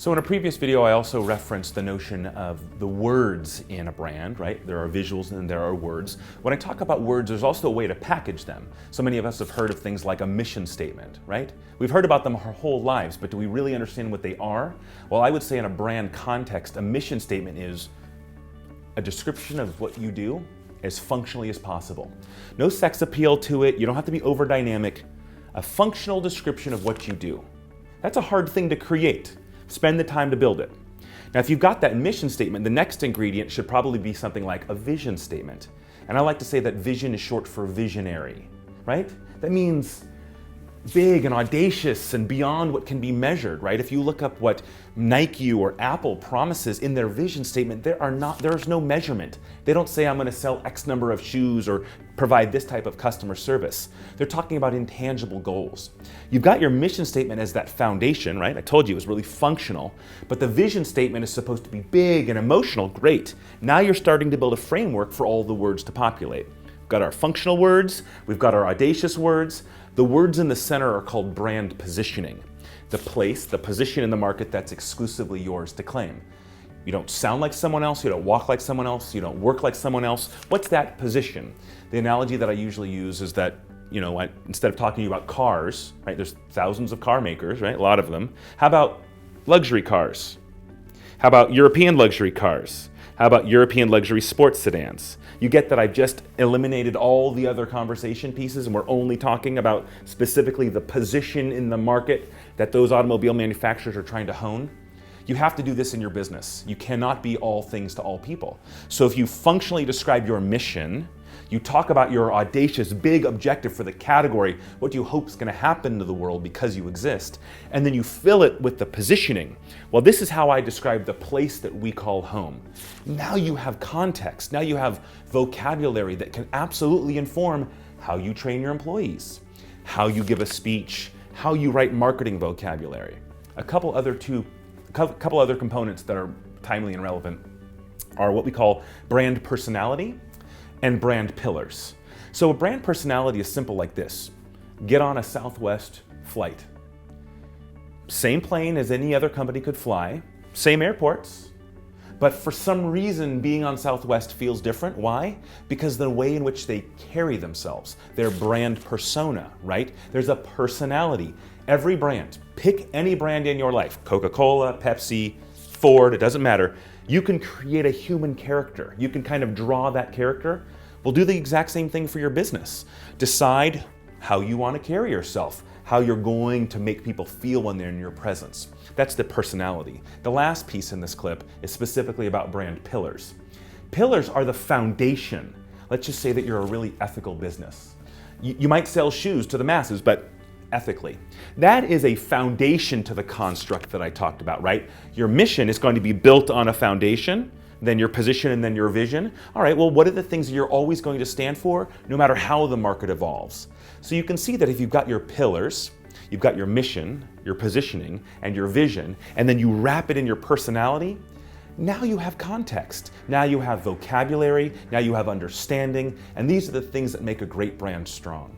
So in a previous video, I also referenced the notion of the words in a brand, right? There are visuals and there are words. When I talk about words, there's also a way to package them. So many of us have heard of things like a mission statement, right? We've heard about them our whole lives, but do we really understand what they are? Well, I would say in a brand context, a mission statement is a description of what you do as functionally as possible. No sex appeal to it. You don't have to be over dynamic. A functional description of what you do. That's a hard thing to create. Spend the time to build it. Now, if you've got that mission statement, the next ingredient should probably be something like a vision statement. And I like to say that vision is short for visionary, right? That means big and audacious and beyond what can be measured, right? If you look up what Nike or Apple promises in their vision statement, there's no measurement. They don't say I'm going to sell X number of shoes or provide this type of customer service. They're talking about intangible goals. You've got your mission statement as that foundation, right? I told you it was really functional, but the vision statement is supposed to be big and emotional. Great. Now you're starting to build a framework for all the words to populate. We've got our functional words, we've got our audacious words. The words in the center are called brand positioning. The place, the position in the market that's exclusively yours to claim. You don't sound like someone else, you don't walk like someone else, you don't work like someone else. What's that position? The analogy that I usually use is that, instead of talking about cars, right, there's thousands of car makers, right, a lot of them. How about luxury cars? How about European luxury cars? How about European luxury sports sedans? You get that I've just eliminated all the other conversation pieces and we're only talking about specifically the position in the market that those automobile manufacturers are trying to hone. You have to do this in your business. You cannot be all things to all people. So if you functionally describe your mission, you talk about your audacious, big objective for the category, what you hope is going to happen to the world because you exist, and then you fill it with the positioning. Well, this is how I describe the place that we call home. Now you have context. Now you have vocabulary that can absolutely inform how you train your employees, how you give a speech, how you write marketing vocabulary. A couple other components that are timely and relevant are what we call brand personality and brand pillars. So a brand personality is simple like this. Get on a Southwest flight. Same plane as any other company could fly, same airports, but for some reason being on Southwest feels different. Why? Because the way in which they carry themselves, their brand persona, right? There's a personality. Every brand, pick any brand in your life, Coca-Cola, Pepsi, Ford, it doesn't matter. You can create a human character. You can kind of draw that character. Well, do the exact same thing for your business. Decide how you want to carry yourself, how you're going to make people feel when they're in your presence. That's the personality. The last piece in this clip is specifically about brand pillars. Pillars are the foundation. Let's just say that you're a really ethical business. You might sell shoes to the masses, but ethically. That is a foundation to the construct that I talked about, right? Your mission is going to be built on a foundation, then your position, and then your vision. All right, well, what are the things you're always going to stand for, no matter how the market evolves? So you can see that if you've got your pillars, you've got your mission, your positioning, and your vision, and then you wrap it in your personality, now you have context. Now you have vocabulary, now you have understanding, and these are the things that make a great brand strong.